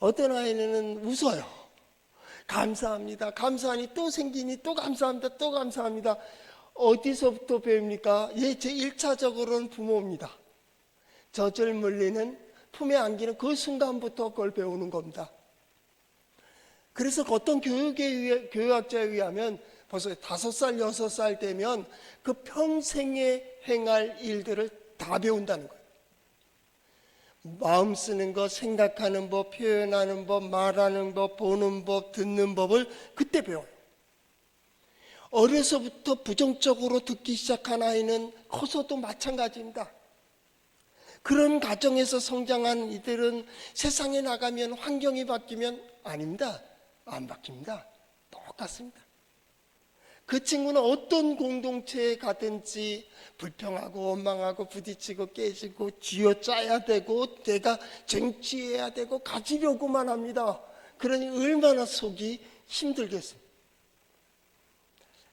어떤 아이는 웃어요. 감사합니다. 감사하니 또 생기니 또 감사합니다. 또 감사합니다. 어디서부터 배웁니까? 제 1차적으로는 부모입니다. 젖을 물리는, 품에 안기는 그 순간부터 그걸 배우는 겁니다. 그래서 어떤 교육학자에 의하면 벌써 5살, 6살 되면 그 평생에 행할 일들을 다 배운다는 거예요. 마음 쓰는 것, 생각하는 법, 표현하는 법, 말하는 법, 보는 법, 듣는 법을 그때 배워요. 어려서부터 부정적으로 듣기 시작한 아이는 커서도 마찬가지입니다. 그런 가정에서 성장한 이들은 세상에 나가면 환경이 바뀌면 아닙니다. 안 바뀝니다. 똑같습니다. 그 친구는 어떤 공동체에 가든지 불평하고 원망하고 부딪히고 깨지고 쥐어짜야 되고 내가 쟁취해야 되고 가지려고만 합니다. 그러니 얼마나 속이 힘들겠어요.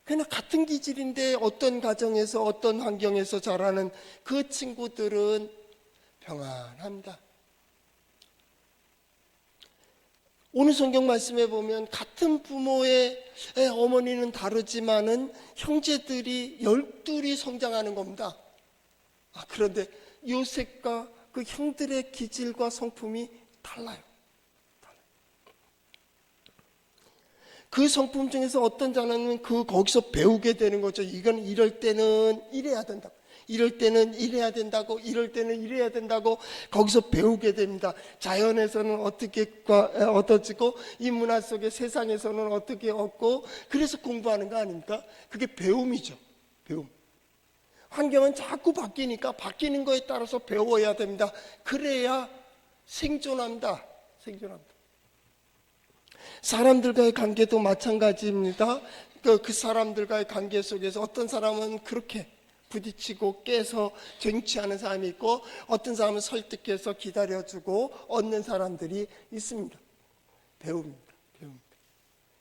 그러나 같은 기질인데 어떤 가정에서 어떤 환경에서 자라는 그 친구들은 평안합니다. 오늘 성경 말씀에 보면 같은 부모의 어머니는 다르지만은 형제들이 12이 성장하는 겁니다. 그런데 요셉과 그 형들의 기질과 성품이 달라요. 그 성품 중에서 어떤 자는 거기서 배우게 되는 거죠. 이건 이럴 때는 이래야 된다. 이럴 때는 이래야 된다고, 이럴 때는 이래야 된다고 거기서 배우게 됩니다. 자연에서는 어떻게 얻어지고 이 문화 속의 세상에서는 어떻게 얻고, 그래서 공부하는 거 아닙니까? 그게 배움이죠. 배움. 환경은 자꾸 바뀌니까 바뀌는 거에 따라서 배워야 됩니다. 그래야 생존합니다. 생존합니다. 사람들과의 관계도 마찬가지입니다. 그 사람들과의 관계 속에서 어떤 사람은 그렇게 부딪히고 깨서 쟁취하는 사람이 있고, 어떤 사람은 설득해서 기다려주고 얻는 사람들이 있습니다. 배움입니다. 배움.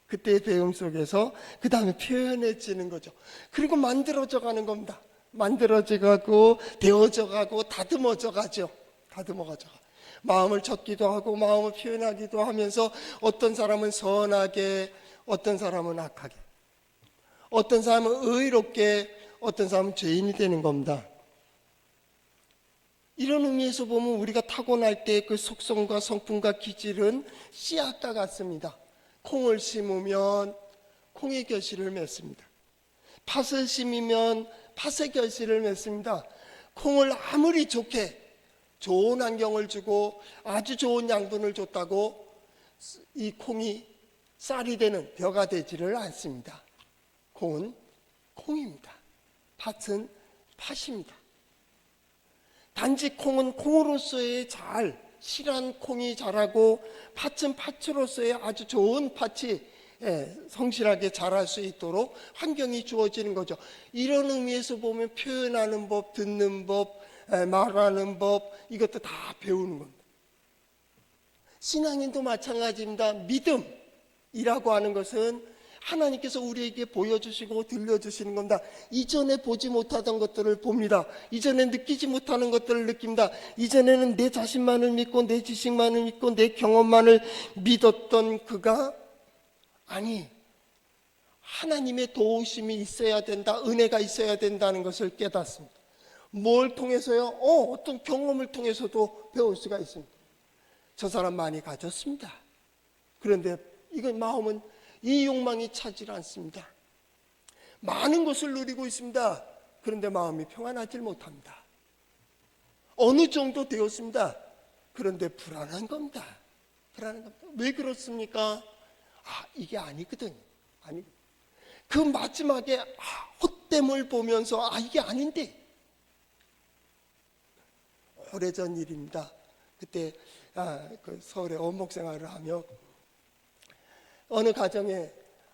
그때의 배움 속에서 그 다음에 표현해지는 거죠. 그리고 만들어져 가는 겁니다. 만들어져 가고 되어져 가고 다듬어져 가죠. 다듬어져 가. 마음을 젓기도 하고 마음을 표현하기도 하면서 어떤 사람은 선하게, 어떤 사람은 악하게, 어떤 사람은 의롭게, 어떤 사람은 죄인이 되는 겁니다. 이런 의미에서 보면 우리가 타고날 때 그 속성과 성품과 기질은 씨앗과 같습니다. 콩을 심으면 콩의 결실을 맺습니다. 팥을 심으면 팥의 결실을 맺습니다. 콩을 아무리 좋은 환경을 주고 아주 좋은 양분을 줬다고 이 콩이 쌀이 되는 벼가 되지를 않습니다. 콩은 콩입니다. 팥은 팥입니다. 단지 콩은 콩으로서의 실한 콩이 자라고 팥은 팥으로서의 아주 좋은 팥이 성실하게 자랄 수 있도록 환경이 주어지는 거죠. 이런 의미에서 보면 표현하는 법, 듣는 법, 말하는 법, 이것도 다 배우는 겁니다. 신앙인도 마찬가지입니다. 믿음이라고 하는 것은 하나님께서 우리에게 보여주시고 들려주시는 겁니다. 이전에 보지 못하던 것들을 봅니다. 이전에 느끼지 못하는 것들을 느낍니다. 이전에는 내 자신만을 믿고 내 지식만을 믿고 내 경험만을 믿었던 그가 하나님의 도우심이 있어야 된다, 은혜가 있어야 된다는 것을 깨닫습니다. 뭘 통해서요? 어떤 경험을 통해서도 배울 수가 있습니다. 저 사람 많이 가졌습니다. 그런데 이건 마음은 이 욕망이 차질 않습니다. 많은 것을 누리고 있습니다. 그런데 마음이 평안하지 못합니다. 어느 정도 되었습니다. 그런데 불안한 겁니다. 불안한 겁니다. 왜 그렇습니까? 이게 아니거든요. 그 마지막에 헛됨을 보면서 이게 아닌데. 오래전 일입니다. 그때 서울에 원목 생활을 하며 어느 가정에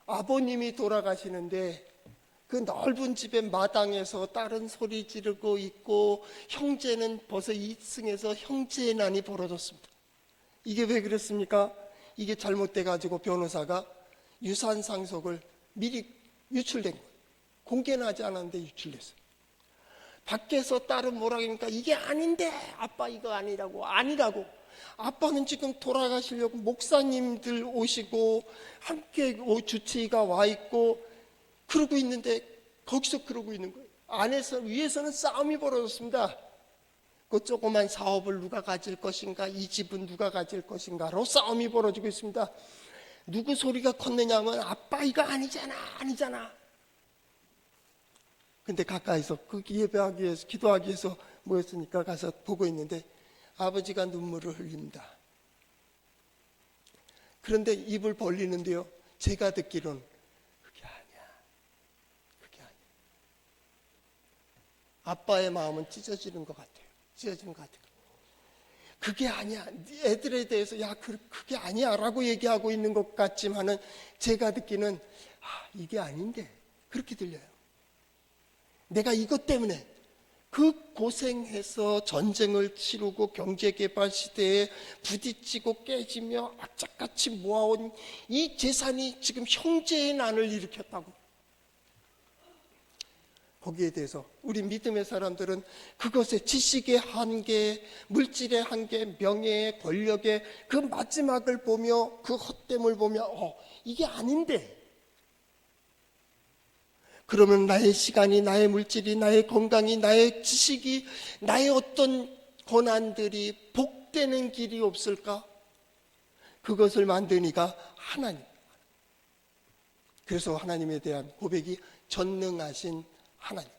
아버님이 돌아가시는데 그 넓은 집의 마당에서 딸은 소리 지르고 있고 형제는 벌써 2층에서 형제의 난이 벌어졌습니다. 이게 왜 그랬습니까? 이게 잘못돼 가지고 변호사가 유산 상속을 미리 유출된 거예요. 공개는 하지 않았는데 유출됐어요. 밖에서 딸은 뭐라 그러니까 이게 아닌데 아빠 이거 아니라고 아빠는 지금 돌아가시려고 목사님들 오시고 함께 주치의가 와 있고 그러고 있는데 거기서 그러고 있는 거예요. 위에서는 싸움이 벌어졌습니다. 그 조그만 사업을 누가 가질 것인가, 이 집은 누가 가질 것인가로 싸움이 벌어지고 있습니다. 누구 소리가 컸느냐 하면 아빠 이거 아니잖아. 근데 가까이서 그 예배하기 위해서 기도하기 위해서 모였으니까 가서 보고 있는데 아버지가 눈물을 흘립니다. 그런데 입을 벌리는데요, 제가 듣기로는 그게 아니야. 아빠의 마음은 찢어지는 것 같아요. 그게 아니야. 애들에 대해서 그게 아니야 라고 얘기하고 있는 것 같지만은 제가 듣기는 이게 아닌데 그렇게 들려요. 내가 이것 때문에 그 고생해서 전쟁을 치르고 경제개발 시대에 부딪히고 깨지며 악착같이 모아온 이 재산이 지금 형제의 난을 일으켰다고. 거기에 대해서 우리 믿음의 사람들은 그것의 지식의 한계, 물질의 한계, 명예의 권력의 그 마지막을 보며 그 헛됨을 보며 이게 아닌데, 그러면 나의 시간이, 나의 물질이, 나의 건강이, 나의 지식이, 나의 어떤 고난들이 복되는 길이 없을까? 그것을 만든 이가 하나님. 그래서 하나님에 대한 고백이 전능하신 하나님.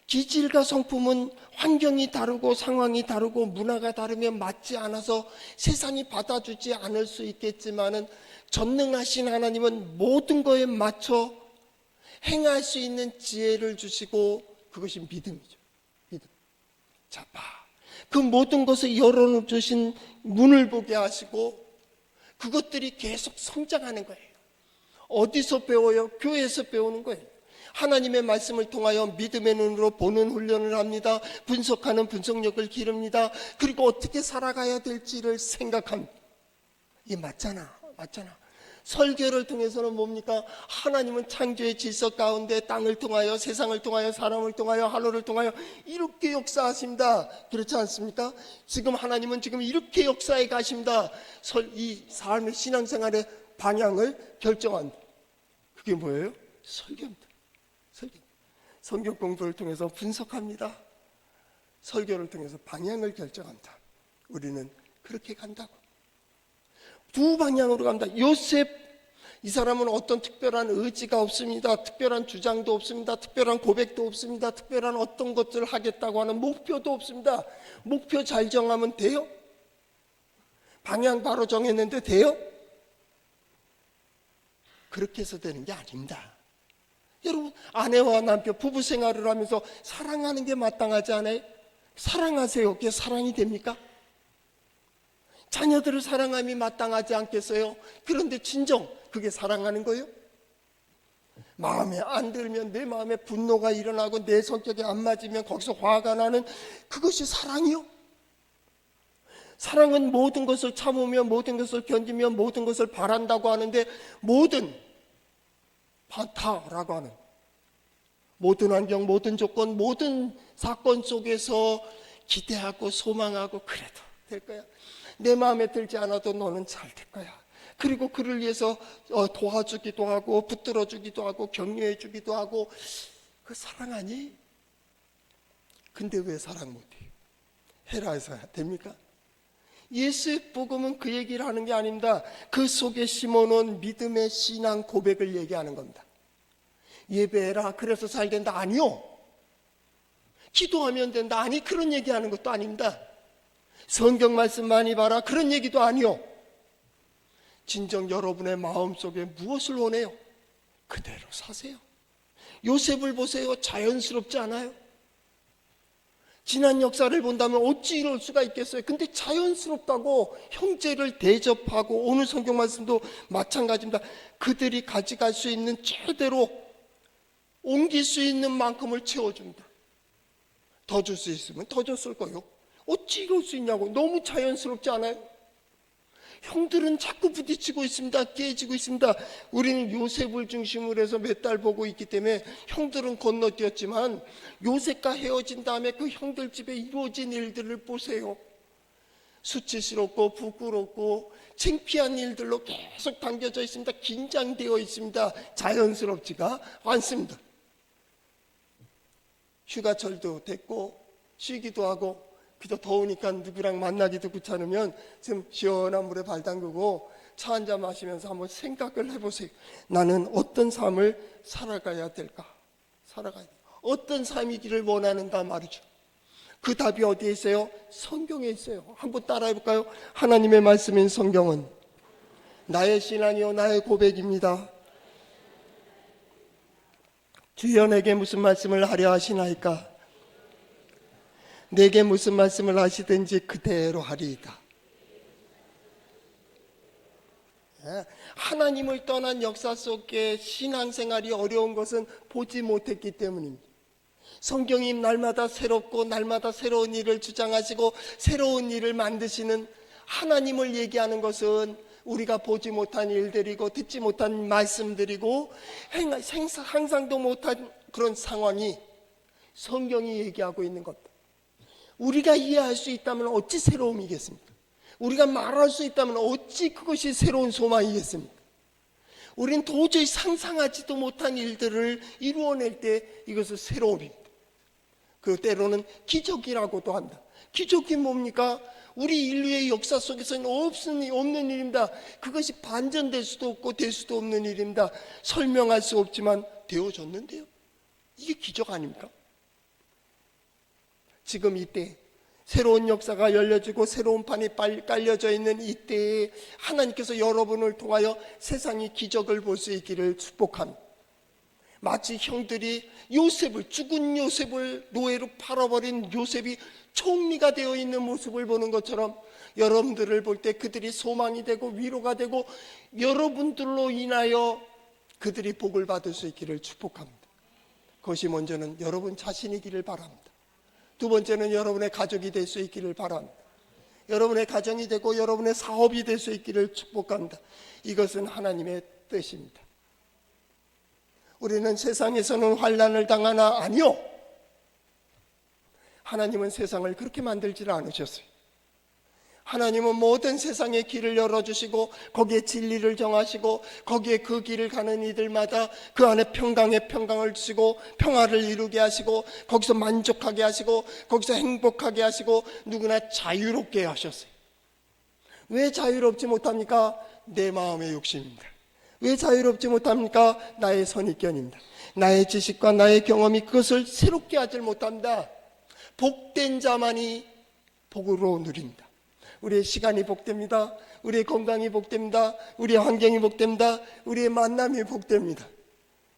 기질과 성품은 환경이 다르고 상황이 다르고 문화가 다르면 맞지 않아서 세상이 받아주지 않을 수 있겠지만은 전능하신 하나님은 모든 거에 맞춰 행할 수 있는 지혜를 주시고 그것이 믿음이죠. 믿음. 자, 봐. 그 모든 것을 열어주신 문을 보게 하시고 그것들이 계속 성장하는 거예요. 어디서 배워요? 교회에서 배우는 거예요. 하나님의 말씀을 통하여 믿음의 눈으로 보는 훈련을 합니다. 분석하는 분석력을 기릅니다. 그리고 어떻게 살아가야 될지를 생각합니다. 이게 맞잖아. 설교를 통해서는 뭡니까? 하나님은 창조의 질서 가운데 땅을 통하여, 세상을 통하여, 사람을 통하여, 하늘을 통하여 이렇게 역사하십니다. 그렇지 않습니까? 지금 하나님은 지금 이렇게 역사해 가십니다. 이 삶의 신앙생활의 방향을 결정한다. 그게 뭐예요? 설교입니다. 성경 공부를 통해서 분석합니다. 설교를 통해서 방향을 결정한다. 우리는 그렇게 간다고. 두 방향으로 간다. 요셉, 이 사람은 어떤 특별한 의지가 없습니다. 특별한 주장도 없습니다. 특별한 고백도 없습니다. 특별한 어떤 것들을 하겠다고 하는 목표도 없습니다. 목표 잘 정하면 돼요? 방향 바로 정했는데 돼요? 그렇게 해서 되는 게 아닙니다. 여러분, 아내와 남편 부부 생활을 하면서 사랑하는 게 마땅하지 않아요? 사랑하세요. 그게 사랑이 됩니까? 자녀들을 사랑함이 마땅하지 않겠어요? 그런데 진정 그게 사랑하는 거예요? 마음에 안 들면, 내 마음에 분노가 일어나고 내 성격에 안 맞으면 거기서 화가 나는 그것이 사랑이요? 사랑은 모든 것을 참으며 모든 것을 견디며 모든 것을 바란다고 하는데, 모든 다라고 하는 모든 환경, 모든 조건, 모든 사건 속에서 기대하고 소망하고 그래도 될 거야. 내 마음에 들지 않아도 너는 잘 될 거야. 그리고 그를 위해서 도와주기도 하고 붙들어주기도 하고 격려해주기도 하고. 그 사랑하니? 근데 왜 사랑 못해요? 해라 해서 됩니까? 예수의 복음은 그 얘기를 하는 게 아닙니다. 그 속에 심어놓은 믿음의 신앙 고백을 얘기하는 겁니다. 예배해라 그래서 잘 된다? 아니요. 기도하면 된다? 아니, 그런 얘기하는 것도 아닙니다. 성경 말씀 많이 봐라 그런 얘기도 아니요. 진정 여러분의 마음속에 무엇을 원해요? 그대로 사세요. 요셉을 보세요. 자연스럽지 않아요? 지난 역사를 본다면 어찌 이럴 수가 있겠어요? 근데 자연스럽다고 형제를 대접하고, 오늘 성경 말씀도 마찬가지입니다. 그들이 가져갈 수 있는 최대로 옮길 수 있는 만큼을 채워줍니다. 더 줄 수 있으면 더 줬을 거예요. 어찌 이럴 수 있냐고. 너무 자연스럽지 않아요? 형들은 자꾸 부딪히고 있습니다. 깨지고 있습니다. 우리는 요셉을 중심으로 해서 몇 달 보고 있기 때문에 형들은 건너뛰었지만 요셉과 헤어진 다음에 그 형들 집에 이루어진 일들을 보세요. 수치스럽고 부끄럽고 창피한 일들로 계속 담겨져 있습니다. 긴장되어 있습니다. 자연스럽지가 않습니다. 휴가철도 됐고 쉬기도 하고 그저 더우니까 누구랑 만나기도 귀찮으면 좀 시원한 물에 발 담그고 차 한잔 마시면서 한번 생각을 해보세요. 나는 어떤 삶을 살아가야 될까? 어떤 삶이기를 원하는가 말이죠. 그 답이 어디에 있어요? 성경에 있어요. 한번 따라해 볼까요? 하나님의 말씀인 성경은 나의 신앙이요 나의 고백입니다. 주여 내게 무슨 말씀을 하려 하시나이까? 내게 무슨 말씀을 하시든지 그대로 하리이다. 하나님을 떠난 역사 속에 신앙생활이 어려운 것은 보지 못했기 때문입니다. 성경이 날마다 새롭고 날마다 새로운 일을 주장하시고 새로운 일을 만드시는 하나님을 얘기하는 것은 우리가 보지 못한 일들이고 듣지 못한 말씀들이고 상상도 못한 그런 상황이 성경이 얘기하고 있는 겁니다. 우리가 이해할 수 있다면 어찌 새로움이겠습니까? 우리가 말할 수 있다면 어찌 그것이 새로운 소망이겠습니까? 우린 도저히 상상하지도 못한 일들을 이루어낼 때 이것은 새로움입니다. 그 때로는 기적이라고도 한다. 기적이 뭡니까? 우리 인류의 역사 속에서는 없는 일입니다. 그것이 반전될 수도 없고 될 수도 없는 일입니다. 설명할 수 없지만 되어졌는데요. 이게 기적 아닙니까? 지금 이때 새로운 역사가 열려지고 새로운 판이 깔려져 있는 이때에 하나님께서 여러분을 통하여 세상이 기적을 볼 수 있기를 축복합니다. 마치 형들이 죽은 요셉을 노예로 팔아버린 요셉이 총리가 되어 있는 모습을 보는 것처럼 여러분들을 볼 때 그들이 소망이 되고 위로가 되고 여러분들로 인하여 그들이 복을 받을 수 있기를 축복합니다. 그것이 먼저는 여러분 자신이기를 바랍니다. 두 번째는 여러분의 가족이 될 수 있기를 바랍니다. 여러분의 가정이 되고 여러분의 사업이 될 수 있기를 축복합니다. 이것은 하나님의 뜻입니다. 우리는 세상에서는 환난을 당하나? 아니요. 하나님은 세상을 그렇게 만들지를 않으셨어요. 하나님은 모든 세상의 길을 열어주시고 거기에 진리를 정하시고 거기에 그 길을 가는 이들마다 그 안에 평강을 주시고 평화를 이루게 하시고 거기서 만족하게 하시고 거기서 행복하게 하시고 누구나 자유롭게 하셨어요. 왜 자유롭지 못합니까? 내 마음의 욕심입니다. 왜 자유롭지 못합니까? 나의 선입견입니다. 나의 지식과 나의 경험이 그것을 새롭게 하지 못합니다. 복된 자만이 복으로 누립니다. 우리의 시간이 복됩니다. 우리의 건강이 복됩니다. 우리의 환경이 복됩니다. 우리의 만남이 복됩니다.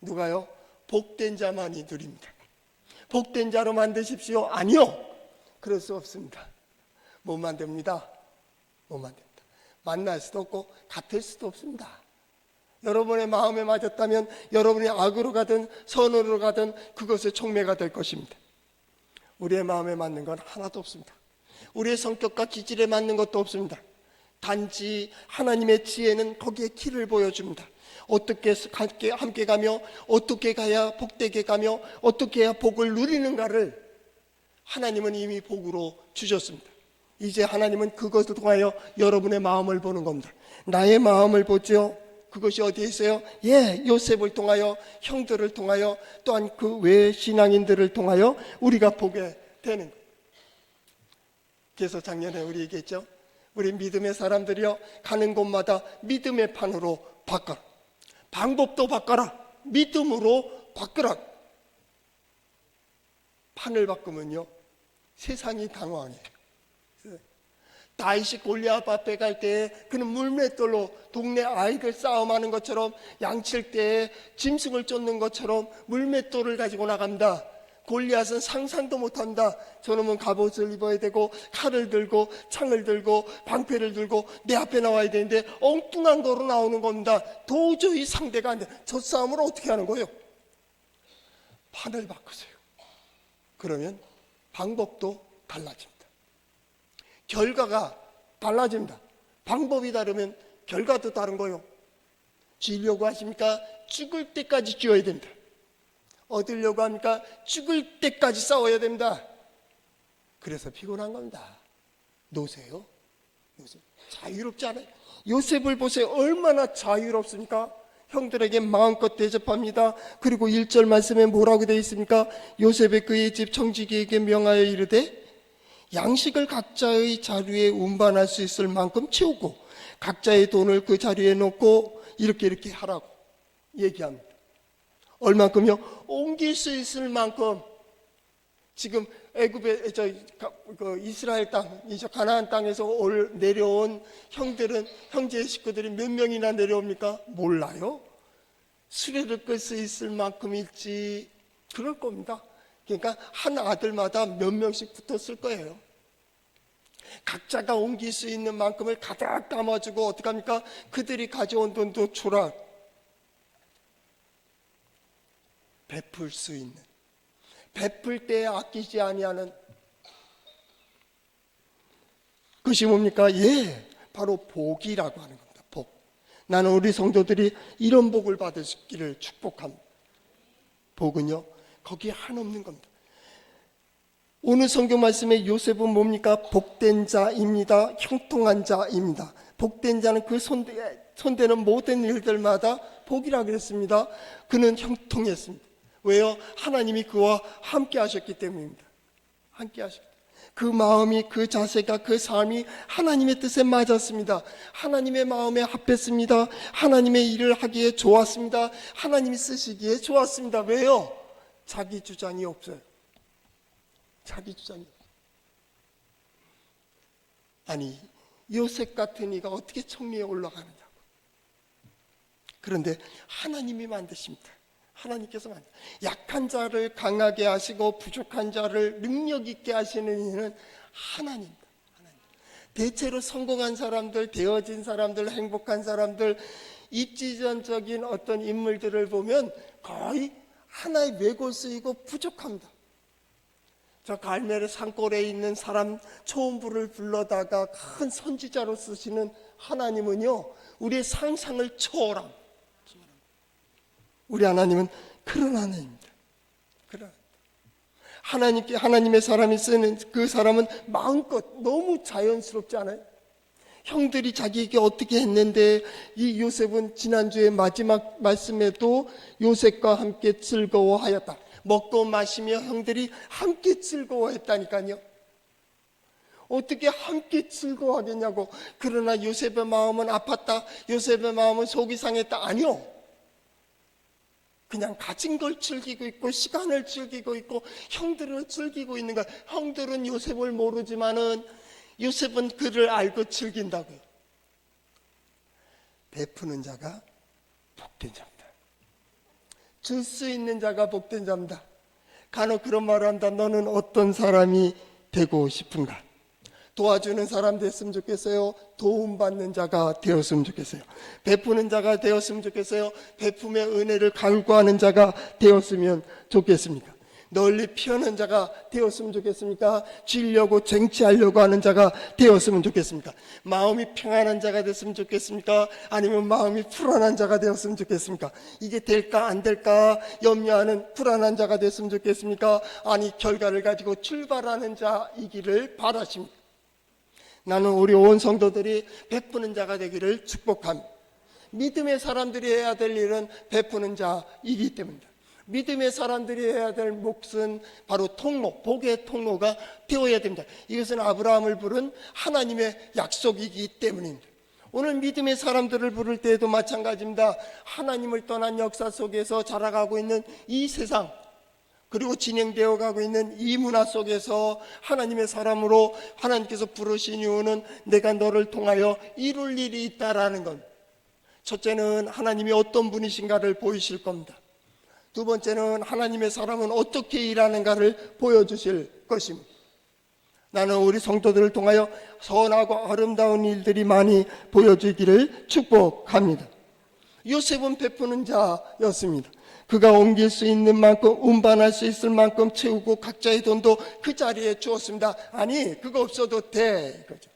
누가요? 복된 자만이 누립니다. 복된 자로 만드십시오. 아니요. 그럴 수 없습니다. 못 만듭니다. 만날 수도 없고 같을 수도 없습니다. 여러분의 마음에 맞았다면 여러분이 악으로 가든 선으로 가든 그것의 촉매가 될 것입니다. 우리의 마음에 맞는 건 하나도 없습니다. 우리의 성격과 기질에 맞는 것도 없습니다. 단지 하나님의 지혜는 거기에 길을 보여줍니다. 어떻게 함께 가며 어떻게 가야 복되게 가며 어떻게 해야 복을 누리는가를 하나님은 이미 복으로 주셨습니다. 이제 하나님은 그것을 통하여 여러분의 마음을 보는 겁니다. 나의 마음을 보죠. 그것이 어디에 있어요? 요셉을 통하여 형들을 통하여 또한 그 외 신앙인들을 통하여 우리가 보게 되는 거예요. 그래서 작년에 우리 얘기했죠. 우리 믿음의 사람들이요 가는 곳마다 믿음의 판으로 바꿔라. 방법도 바꿔라. 믿음으로 바꾸라. 판을 바꾸면요 세상이 당황해요. 다윗이 골리앗 앞에 갈 때 그는 물맷돌로 동네 아이들 싸움하는 것처럼 양칠 때 짐승을 쫓는 것처럼 물맷돌을 가지고 나갑니다. 골리앗은 상상도 못한다. 저놈은 갑옷을 입어야 되고 칼을 들고 창을 들고 방패를 들고 내 앞에 나와야 되는데 엉뚱한 거로 나오는 겁니다. 도저히 상대가 안 돼. 저 싸움을 어떻게 하는 거예요? 판을 바꾸세요. 그러면 방법도 달라집니다. 결과가 달라집니다. 방법이 다르면 결과도 다른 거예요. 쥐려고 하십니까? 죽을 때까지 쥐어야 됩니다. 얻으려고 합니까? 죽을 때까지 싸워야 됩니다. 그래서 피곤한 겁니다. 노세요. 자유롭지 않아요? 요셉을 보세요. 얼마나 자유롭습니까? 형들에게 마음껏 대접합니다. 그리고 1절 말씀에 뭐라고 되어 있습니까? 요셉의 그의 집 청지기에게 명하여 이르되 양식을 각자의 자리에 운반할 수 있을 만큼 채우고 각자의 돈을 그 자리에 놓고 이렇게 하라고 얘기합니다. 얼만큼요? 옮길 수 있을 만큼. 지금 애굽의 이스라엘 땅, 이제 가나안 땅에서 내려온 형들은, 형제의 식구들이 몇 명이나 내려옵니까? 몰라요. 수레를 끌 수 있을 만큼일지 그럴 겁니다. 그러니까 한 아들마다 몇 명씩 붙었을 거예요. 각자가 옮길 수 있는 만큼을 가득 담아주고 어떻게 합니까? 그들이 가져온 돈도 주라. 베풀 수 있는, 베풀 때 아끼지 아니하는 그것이 뭡니까? 바로 복이라고 하는 겁니다. 복. 나는 우리 성도들이 이런 복을 받으시기를 축복합니다. 복은요, 거기에 한없는 겁니다. 오늘 성경 말씀에 요셉은 뭡니까? 복된 자입니다. 형통한 자입니다. 복된 자는 그 손대는 모든 일들마다 복이라고 그랬습니다. 그는 형통했습니다. 왜요? 하나님이 그와 함께 하셨기 때문입니다. 함께 하셨기 때문에. 그 마음이, 그 자세가, 그 삶이 하나님의 뜻에 맞았습니다. 하나님의 마음에 합했습니다. 하나님의 일을 하기에 좋았습니다. 하나님이 쓰시기에 좋았습니다. 왜요? 자기 주장이 없어요. 자기 주장이 없어요. 아니, 요셉 같은 이가 어떻게 청리에 올라가느냐고. 그런데 하나님이 만드십니다. 하나님께서 약한 자를 강하게 하시고 부족한 자를 능력 있게 하시는 이는 하나님입니다. 대체로 성공한 사람들, 되어진 사람들, 행복한 사람들, 입지전적인 어떤 인물들을 보면 거의 하나의 외골수이고 부족합니다. 저 갈멜의 산골에 있는 사람 초음부를 불러다가 큰 선지자로 쓰시는 하나님은요, 우리의 상상을 초월합니다. 우리 하나님은 그런 하나님입니다. 그런 하나님의 사람이 쓰는 그 사람은 마음껏 너무 자연스럽지 않아요? 형들이 자기에게 어떻게 했는데 이 요셉은 지난주에 마지막 말씀에도 요셉과 함께 즐거워하였다. 먹고 마시며 형들이 함께 즐거워했다니까요. 어떻게 함께 즐거워하겠냐고. 그러나 요셉의 마음은 아팠다. 요셉의 마음은 속이 상했다. 아니요. 그냥 가진 걸 즐기고 있고 시간을 즐기고 있고 형들을 즐기고 있는 거야. 형들은 요셉을 모르지만은 요셉은 그를 알고 즐긴다고요. 베푸는 자가 복된 자입니다. 줄 수 있는 자가 복된 자입니다. 간혹 그런 말을 한다. 너는 어떤 사람이 되고 싶은가? 도와주는 사람 됐으면 좋겠어요? 도움받는 자가 되었으면 좋겠어요? 베푸는 자가 되었으면 좋겠어요? 베품의 은혜를 갈구하는 자가 되었으면 좋겠습니까? 널리 피하는 자가 되었으면 좋겠습니까? 쥐려고 쟁취하려고 하는 자가 되었으면 좋겠습니까? 마음이 평안한 자가 됐으면 좋겠습니까? 아니면 마음이 불안한 자가 되었으면 좋겠습니까? 이게 될까 안 될까 염려하는 불안한 자가 됐으면 좋겠습니까? 아니 결과를 가지고 출발하는 자이기를 바라십니까? 나는 우리 온 성도들이 베푸는 자가 되기를 축복합니다. 믿음의 사람들이 해야 될 일은 베푸는 자이기 때문입니다. 믿음의 사람들이 해야 될 몫은 바로 통로, 복의 통로가 되어야 됩니다. 이것은 아브라함을 부른 하나님의 약속이기 때문입니다. 오늘 믿음의 사람들을 부를 때에도 마찬가지입니다. 하나님을 떠난 역사 속에서 자라가고 있는 이 세상, 그리고 진행되어 가고 있는 이 문화 속에서 하나님의 사람으로 하나님께서 부르신 이유는 내가 너를 통하여 이룰 일이 있다라는 것. 첫째는 하나님이 어떤 분이신가를 보이실 겁니다. 두 번째는 하나님의 사람은 어떻게 일하는가를 보여주실 것입니다. 나는 우리 성도들을 통하여 선하고 아름다운 일들이 많이 보여지기를 축복합니다. 요셉은 베푸는 자였습니다. 그가 옮길 수 있는 만큼, 운반할 수 있을 만큼 채우고 각자의 돈도 그 자리에 주었습니다. 아니, 그거 없어도 돼. 그죠?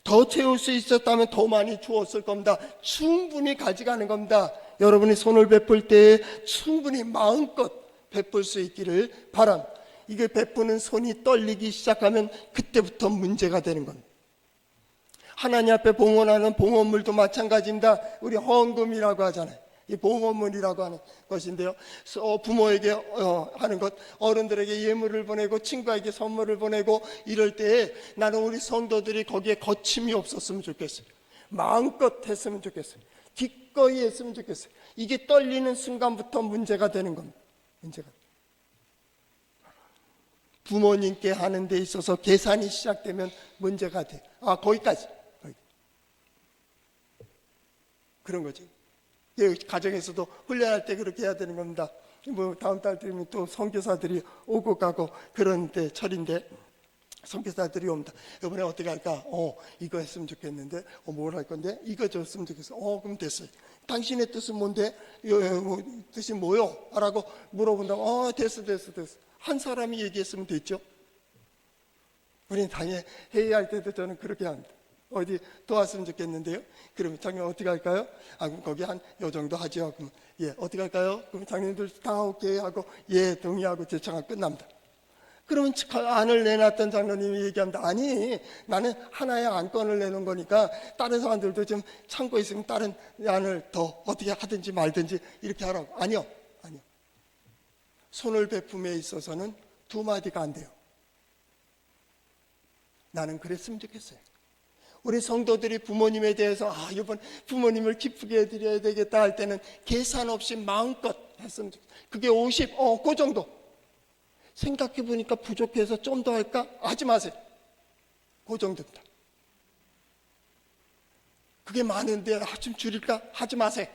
더 채울 수 있었다면 더 많이 주었을 겁니다. 충분히 가져가는 겁니다. 여러분이 손을 베풀 때에 충분히 마음껏 베풀 수 있기를 바랍니다. 이게 베푸는 손이 떨리기 시작하면 그때부터 문제가 되는 겁니다. 하나님 앞에 봉헌하는 봉헌물도 마찬가지입니다. 우리 헌금이라고 하잖아요. 이 봉헌물이라고 하는 것인데요. 부모에게 하는 것, 어른들에게 예물을 보내고 친구에게 선물을 보내고 이럴 때에 나는 우리 성도들이 거기에 거침이 없었으면 좋겠어요. 마음껏 했으면 좋겠어요. 기꺼이 했으면 좋겠어요. 이게 떨리는 순간부터 문제가 되는 겁니다. 문제가. 부모님께 하는 데 있어서 계산이 시작되면 문제가 돼. 거기까지. 그런 거죠. 가정에서도 훈련할 때 그렇게 해야 되는 겁니다. 뭐 다음 달 되면 또 선교사들이 오고 가고 그런 때 철인데 선교사들이 옵니다. 이번에 어떻게 할까? 이거 했으면 좋겠는데 뭘 할 건데? 이거 줬으면 좋겠어. 그럼 됐어요. 당신의 뜻은 뭔데? 뜻이 뭐요? 라고 물어본다고 됐어. 한 사람이 얘기했으면 됐죠. 우리는 당연히 회의할 때도 저는 그렇게 합니다. 어디 도왔으면 좋겠는데요. 그러면 장님 어떻게 할까요? 그럼 거기 한 요 정도 하죠. 그럼 어떻게 할까요? 그럼 장님들 다 오케이 하고 동의하고 제청하고 끝납니다. 그러면 안을 내놨던 장로님이 얘기합니다. 아니, 나는 하나의 안건을 내놓은 거니까 다른 사람들도 좀 참고 있으면 다른 안을 더 어떻게 하든지 말든지 이렇게 하라고. 아니요. 손을 베품에 있어서는 두 마디가 안 돼요. 나는 그랬으면 좋겠어요. 우리 성도들이 부모님에 대해서 이번 부모님을 기쁘게 해드려야 되겠다 할 때는 계산 없이 마음껏 했으면 좋겠어요. 그게 50, 그 정도. 생각해 보니까 부족해서 좀 더 할까? 하지 마세요. 그 정도입니다. 그게 많은데 좀 줄일까? 하지 마세요.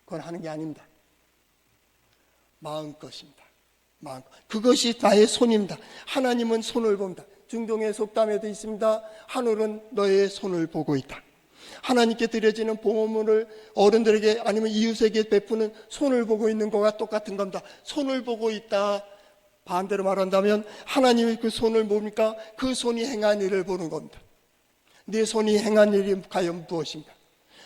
그건 하는 게 아닙니다. 마음것입니다. 마음껏. 그것이 나의 손입니다. 하나님은 손을 봅니다. 중동의 속담에도 있습니다. 하늘은 너의 손을 보고 있다. 하나님께 드려지는 봉헌물을 어른들에게 아니면 이웃에게 베푸는 손을 보고 있는 것과 똑같은 겁니다. 손을 보고 있다. 반대로 말한다면 하나님의 그 손을 뭡니까? 그 손이 행한 일을 보는 겁니다. 네 손이 행한 일이 과연 무엇인가?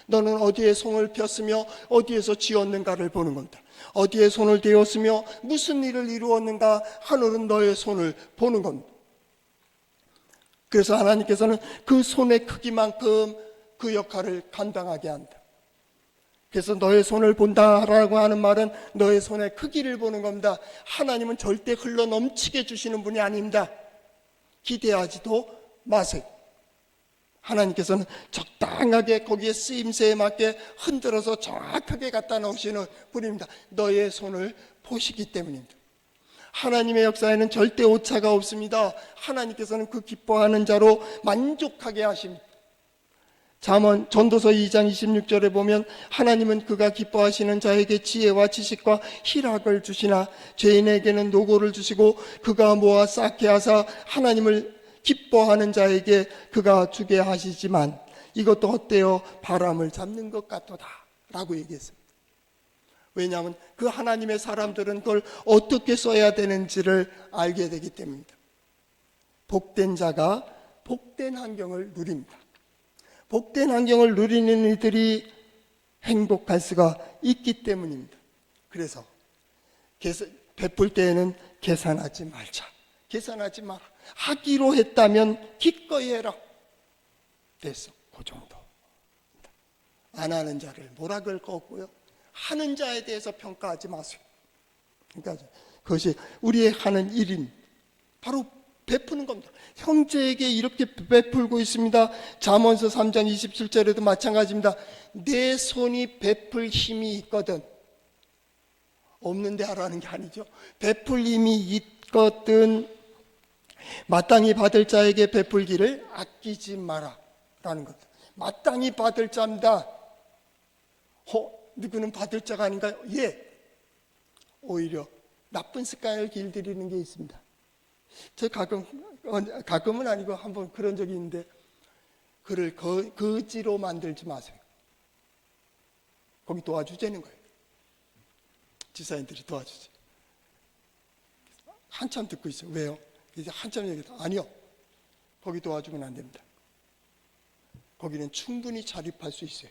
너는 어디에 손을 폈으며 어디에서 쥐었는가를 보는 겁니다. 어디에 손을 대었으며 무슨 일을 이루었는가? 하늘은 너의 손을 보는 겁니다. 그래서 하나님께서는 그 손의 크기만큼 그 역할을 감당하게 한다. 그래서 너의 손을 본다라고 하는 말은 너의 손의 크기를 보는 겁니다. 하나님은 절대 흘러 넘치게 주시는 분이 아닙니다. 기대하지도 마세요. 하나님께서는 적당하게 거기에 쓰임새에 맞게 흔들어서 정확하게 갖다 놓으시는 분입니다. 너의 손을 보시기 때문입니다. 하나님의 역사에는 절대 오차가 없습니다. 하나님께서는 그 기뻐하는 자로 만족하게 하십니다. 잠언 전도서 2장 26절에 보면 하나님은 그가 기뻐하시는 자에게 지혜와 지식과 희락을 주시나 죄인에게는 노고를 주시고 그가 모아 쌓게 하사 하나님을 기뻐하는 자에게 그가 주게 하시지만 이것도 헛되어 바람을 잡는 것 같도다 라고 얘기했습니다. 왜냐하면 그 하나님의 사람들은 그걸 어떻게 써야 되는지를 알게 되기 때문입니다. 복된 자가 복된 환경을 누립니다. 복된 환경을 누리는 이들이 행복할 수가 있기 때문입니다. 그래서 베풀 때에는 계산하지 말자. 계산하지 마라. 하기로 했다면 기꺼이 해라. 됐어. 그 정도. 안 하는 자를 뭐라 그럴 거 없고요. 하는 자에 대해서 평가하지 마세요. 그러니까 그것이 우리의 하는 일인 바로 베푸는 겁니다. 형제에게 이렇게 베풀고 있습니다. 잠언서 3장 27절에도 마찬가지입니다. 내 손이 베풀 힘이 있거든. 없는데 하라는 게 아니죠. 베풀 힘이 있거든 마땅히 받을 자에게 베풀기를 아끼지 마라 라는 것. 마땅히 받을 자입니다. 누구는 받을 자가 아닌가요? 오히려 나쁜 습관을 길들이는 게 있습니다. 저 가끔은 아니고 한번 그런 적이 있는데 그를 거지로 만들지 마세요. 거기 도와주자는 거예요. 지사님들이 도와주지. 한참 듣고 있어요. 왜요? 이제 한참 얘기해서 아니요. 거기 도와주면 안 됩니다. 거기는 충분히 자립할 수 있어요.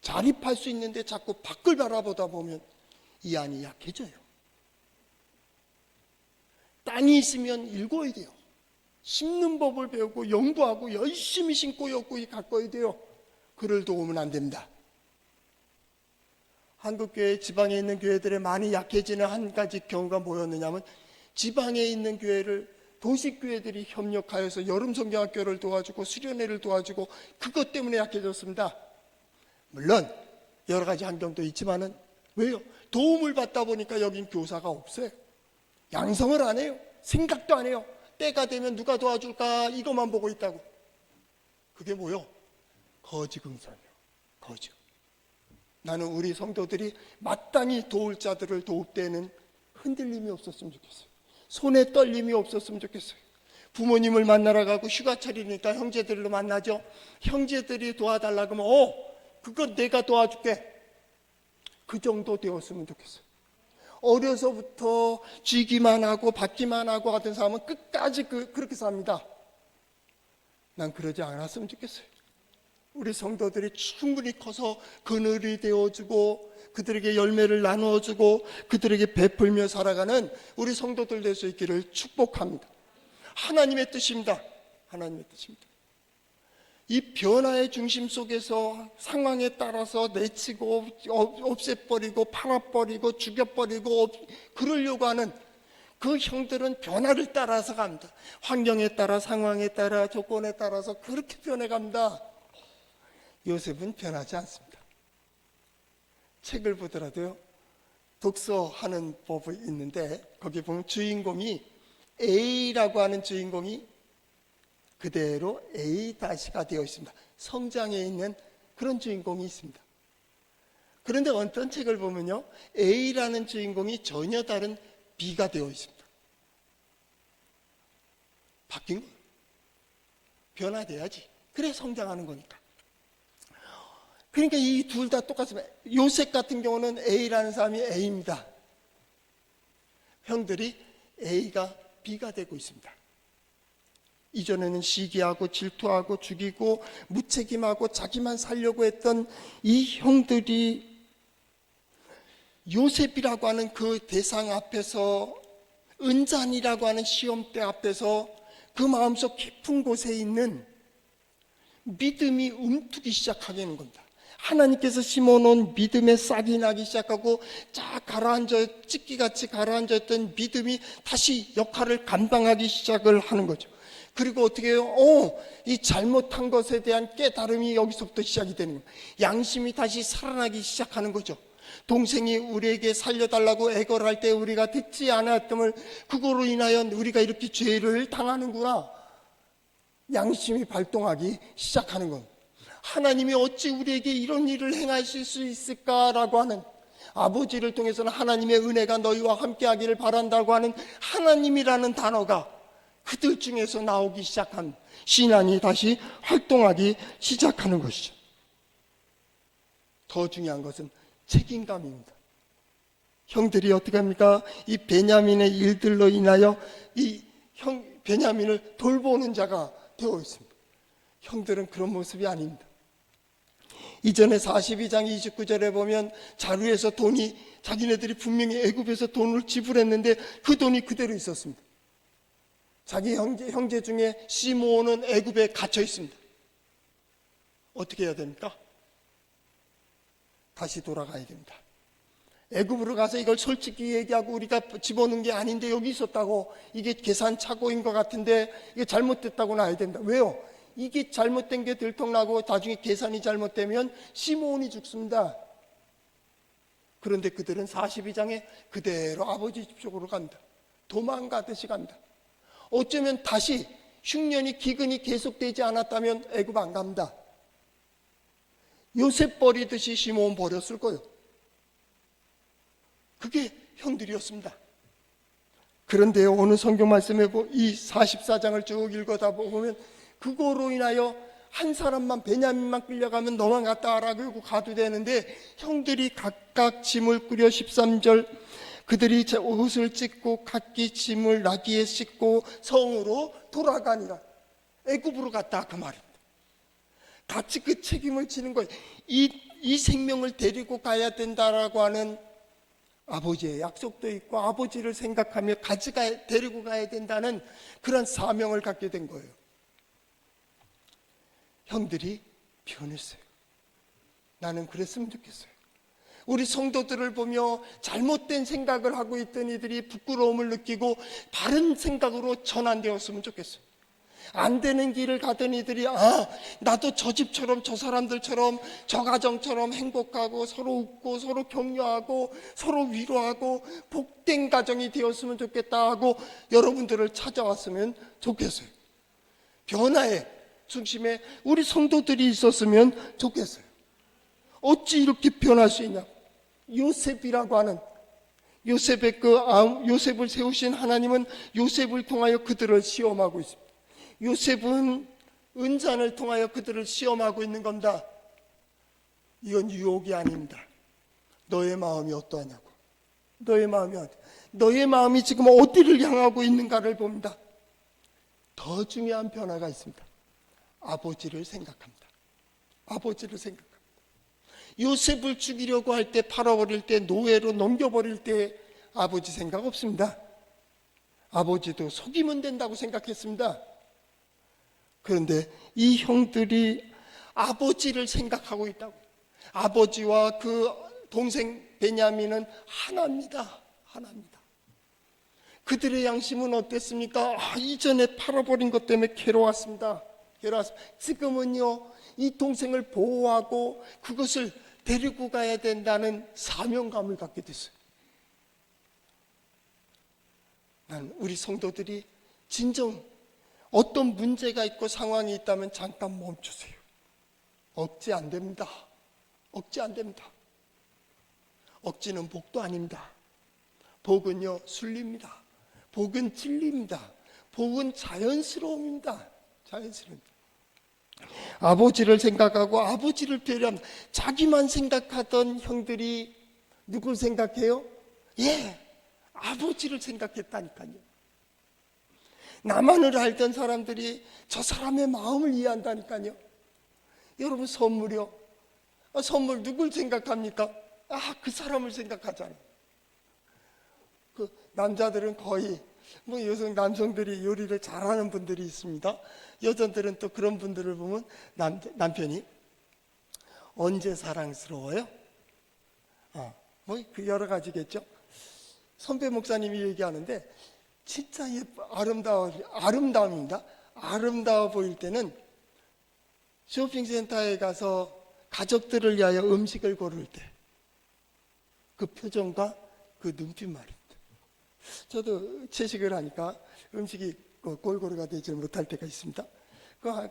자립할 수 있는데 자꾸 밖을 바라보다 보면 이 안이 약해져요. 땅이 있으면 일궈야 돼요. 심는 법을 배우고 연구하고 열심히 심고 여기 가꿔야 돼요. 그를 도우면 안 됩니다. 한국교회 지방에 있는 교회들의 많이 약해지는 한 가지 경우가 뭐였느냐면, 지방에 있는 교회를 도시교회들이 협력하여서 여름 성경학교를 도와주고 수련회를 도와주고 그것 때문에 약해졌습니다. 물론 여러 가지 환경도 있지만은, 왜요? 도움을 받다 보니까 여긴 교사가 없어요. 양성을 안 해요. 생각도 안 해요. 때가 되면 누가 도와줄까 이것만 보고 있다고. 그게 뭐요? 거지긍성이요. 거지. 나는 우리 성도들이 마땅히 도울 자들을 도울 때는 흔들림이 없었으면 좋겠어요. 손에 떨림이 없었으면 좋겠어요. 부모님을 만나러 가고 휴가철이니까 형제들로 만나죠. 형제들이 도와달라고 하면 그건 내가 도와줄게. 그 정도 되었으면 좋겠어요. 어려서부터 쥐기만 하고 받기만 하고 하던 사람은 끝까지 그렇게 삽니다. 난 그러지 않았으면 좋겠어요. 우리 성도들이 충분히 커서 그늘이 되어주고 그들에게 열매를 나누어주고 그들에게 베풀며 살아가는 우리 성도들 될 수 있기를 축복합니다. 하나님의 뜻입니다. 하나님의 뜻입니다. 이 변화의 중심 속에서 상황에 따라서 내치고 없애버리고 팔아버리고 죽여버리고 그러려고 하는 그 형들은 변화를 따라서 갑니다. 환경에 따라 상황에 따라 조건에 따라서 그렇게 변해갑니다. 요셉은 변하지 않습니다. 책을 보더라도요, 독서하는 법이 있는데 거기 보면 주인공이 A라고 하는 주인공이 그대로 A-가 되어 있습니다. 성장해 있는 그런 주인공이 있습니다. 그런데 어떤 책을 보면요, A라는 주인공이 전혀 다른 B가 되어 있습니다. 바뀐 거예요. 변화돼야지. 그래 성장하는 거니까. 그러니까 이 둘 다 똑같습니다. 요셉 같은 경우는 A라는 사람이 A입니다. 형들이 A가 B가 되고 있습니다. 이전에는 시기하고 질투하고 죽이고 무책임하고 자기만 살려고 했던 이 형들이 요셉이라고 하는 그 대상 앞에서, 은잔이라고 하는 시험대 앞에서 그 마음속 깊은 곳에 있는 믿음이 움트기 시작하게 되는 겁니다. 하나님께서 심어놓은 믿음의 싹이 나기 시작하고 쫙 가라앉아, 찢기같이 가라앉았던 믿음이 다시 역할을 감당하기 시작을 하는 거죠. 그리고 어떻게 해요? 이 잘못한 것에 대한 깨달음이 여기서부터 시작이 되는 거예요. 양심이 다시 살아나기 시작하는 거죠. 동생이 우리에게 살려달라고 애걸 할 때 우리가 듣지 않았음을, 그거로 인하여 우리가 이렇게 죄를 당하는구나, 양심이 발동하기 시작하는 겁니다. 하나님이 어찌 우리에게 이런 일을 행하실 수 있을까라고 하는, 아버지를 통해서는 하나님의 은혜가 너희와 함께하기를 바란다고 하는 하나님이라는 단어가 그들 중에서 나오기 시작한, 신앙이 다시 활동하기 시작하는 것이죠. 더 중요한 것은 책임감입니다. 형들이 어떻게 합니까? 이 베냐민의 일들로 인하여 이 베냐민을 돌보는 자가 되어 있습니다. 형들은 그런 모습이 아닙니다. 이전에 42장 29절에 보면 자루에서 돈이, 자기네들이 분명히 애굽에서 돈을 지불했는데 그 돈이 그대로 있었습니다. 자기 형제 중에 시므온은 애굽에 갇혀 있습니다. 어떻게 해야 됩니까? 다시 돌아가야 됩니다. 애굽으로 가서 이걸 솔직히 얘기하고 우리가 집어넣은 게 아닌데 여기 있었다고, 이게 계산 착오인 것 같은데 이게 잘못됐다고 나야 된다. 왜요? 이게 잘못된 게 들통나고 나중에 계산이 잘못되면 시므온이 죽습니다. 그런데 그들은 42장에 그대로 아버지 집 쪽으로 간다. 도망가듯이 간다. 어쩌면 다시 흉년이 기근이 계속되지 않았다면 애굽 안 갑니다. 요셉 버리듯이 시므온 버렸을 거예요. 그게 형들이었습니다. 그런데 어느 성경 말씀에 이 44장을 쭉 읽어다 보면 그거로 인하여 한 사람만, 베냐민만 끌려가면 너만 갔다 와라 그러고 가도 되는데, 형들이 각각 짐을 꾸려 13절 그들이 제 옷을 찢고 각기 짐을 나귀에 싣고 성으로 돌아가니라. 애굽으로 갔다 그 말입니다. 같이 그 책임을 지는 거예요. 이 생명을 데리고 가야 된다라고 하는 아버지의 약속도 있고 아버지를 생각하며 데리고 가야 된다는 그런 사명을 갖게 된 거예요. 형들이 변했어요. 나는 그랬으면 좋겠어요. 우리 성도들을 보며 잘못된 생각을 하고 있던 이들이 부끄러움을 느끼고 바른 생각으로 전환되었으면 좋겠어요. 안 되는 길을 가던 이들이 나도 저 집처럼 저 사람들처럼 저 가정처럼 행복하고 서로 웃고 서로 격려하고 서로 위로하고 복된 가정이 되었으면 좋겠다 하고 여러분들을 찾아왔으면 좋겠어요. 변화의 중심에 우리 성도들이 있었으면 좋겠어요. 어찌 이렇게 변할 수 있냐? 요셉이라고 하는 요셉을 세우신 하나님은 요셉을 통하여 그들을 시험하고 있습니다. 요셉은 은잔을 통하여 그들을 시험하고 있는 겁니다. 이건 유혹이 아닙니다. 너의 마음이 어떠하냐고. 너의 마음이 지금 어디를 향하고 있는가를 봅니다. 더 중요한 변화가 있습니다. 아버지를 생각합니다. 요셉을 죽이려고 할 때, 팔아버릴 때, 노예로 넘겨버릴 때 아버지 생각 없습니다. 아버지도 속이면 된다고 생각했습니다. 그런데 이 형들이 아버지를 생각하고 있다고. 아버지와 그 동생 베냐민은 하나입니다. 그들의 양심은 어땠습니까? 이전에 팔아버린 것 때문에 괴로웠습니다. 지금은요, 이 동생을 보호하고 그것을 데리고 가야 된다는 사명감을 갖게 됐어요. 우리 성도들이 진정 어떤 문제가 있고 상황이 있다면 잠깐 멈추세요. 억지 안 됩니다. 억지는 복도 아닙니다. 복은요, 순리입니다. 복은 진리입니다. 복은 자연스러움입니다. 아버지를 생각하고 아버지를 배려합니다. 자기만 생각하던 형들이 누굴 생각해요? 아버지를 생각했다니까요. 나만을 알던 사람들이 저 사람의 마음을 이해한다니까요. 여러분, 선물이요. 선물 누굴 생각합니까? 그 사람을 생각하잖아요. 그 남자들은 거의 남성들이 요리를 잘하는 분들이 있습니다. 여자들은 또 그런 분들을 보면 남편이 언제 사랑스러워요? 그 여러 가지겠죠. 선배 목사님이 얘기하는데 진짜 아름다움입니다. 아름다워 보일 때는 쇼핑센터에 가서 가족들을 위하여 음식을 고를 때 그 표정과 그 눈빛 말입니다. 저도 채식을 하니까 음식이 골고루가 되지 못할 때가 있습니다.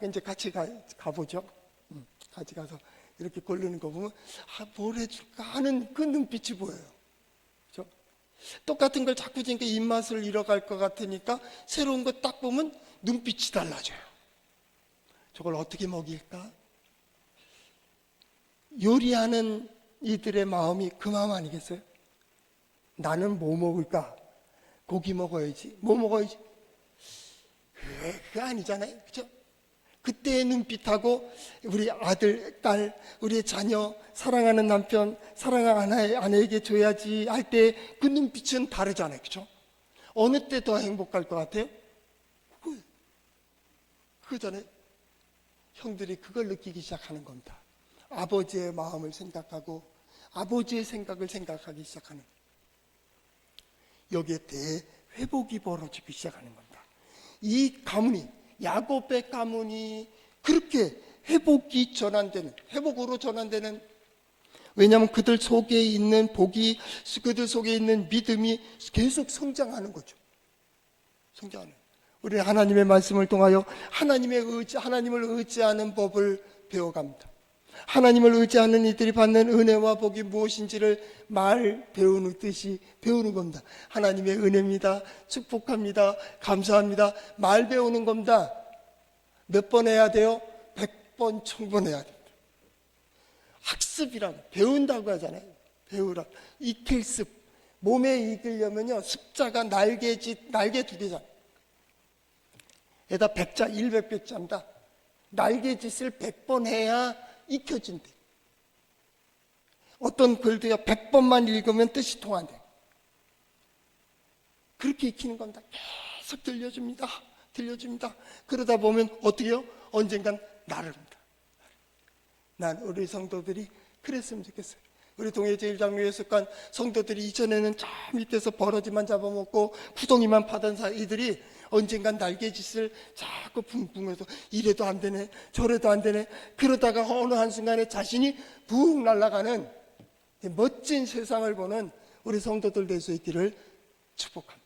이제 같이 가보죠. 같이 가서 이렇게 고르는 거 보면 뭘 해줄까 하는 그 눈빛이 보여요. 그렇죠? 똑같은 걸 자꾸 지니까 입맛을 잃어갈 것 같으니까 새로운 거 딱 보면 눈빛이 달라져요. 저걸 어떻게 먹일까? 요리하는 이들의 마음이 그 마음 아니겠어요? 나는 뭐 먹을까? 고기 먹어야지. 뭐 먹어야지? 그게 아니잖아요. 그죠? 그때의 눈빛하고 우리 아들, 딸, 우리 자녀, 사랑하는 남편, 사랑하는 아내에게 줘야지 할 때 그 눈빛은 다르잖아요. 그죠? 어느 때 더 행복할 것 같아요? 그 전에 형들이 그걸 느끼기 시작하는 겁니다. 아버지의 마음을 생각하고 아버지의 생각을 생각하기 시작하는 거예요. 여기에 대해 회복이 벌어지기 시작하는 겁니다. 이 가문이, 야곱의 가문이 그렇게 회복으로 전환되는, 왜냐하면 그들 속에 있는 복이, 그들 속에 있는 믿음이 계속 성장하는 거죠. 우리는 하나님의 말씀을 통하여 하나님을 의지하는 법을 배워갑니다. 하나님을 의지하는 이들이 받는 은혜와 복이 무엇인지를 배우듯이 배우는 겁니다. 하나님의 은혜입니다. 축복합니다. 감사합니다. 말 배우는 겁니다. 몇 번 해야 돼요? 100번, 1000번 해야 됩니다. 학습이라고, 배운다고 하잖아요. 배우라. 익힐 습. 몸에 익으려면요, 습자가 날개 2개잖아요. 에다 100자, 100백자입니다. 날개짓을 100번 해야 익혀진대. 어떤 글도요, 100번만 읽으면 뜻이 통한대. 그렇게 익히는 겁니다. 계속 들려줍니다. 들려줍니다. 그러다 보면 어떻게 해요? 언젠간 나릅니다. 난 우리 성도들이 그랬으면 좋겠어요. 우리 동해제일장로에 속한 성도들이 이전에는 저 밑에서 버러지만 잡아먹고 구덩이만 파던 이들이 언젠간 날개짓을 자꾸 붕붕해서 이래도 안 되네 저래도 안 되네, 그러다가 어느 한순간에 자신이 붕 날아가는 멋진 세상을 보는 우리 성도들 될 수 있기를 축복합니다.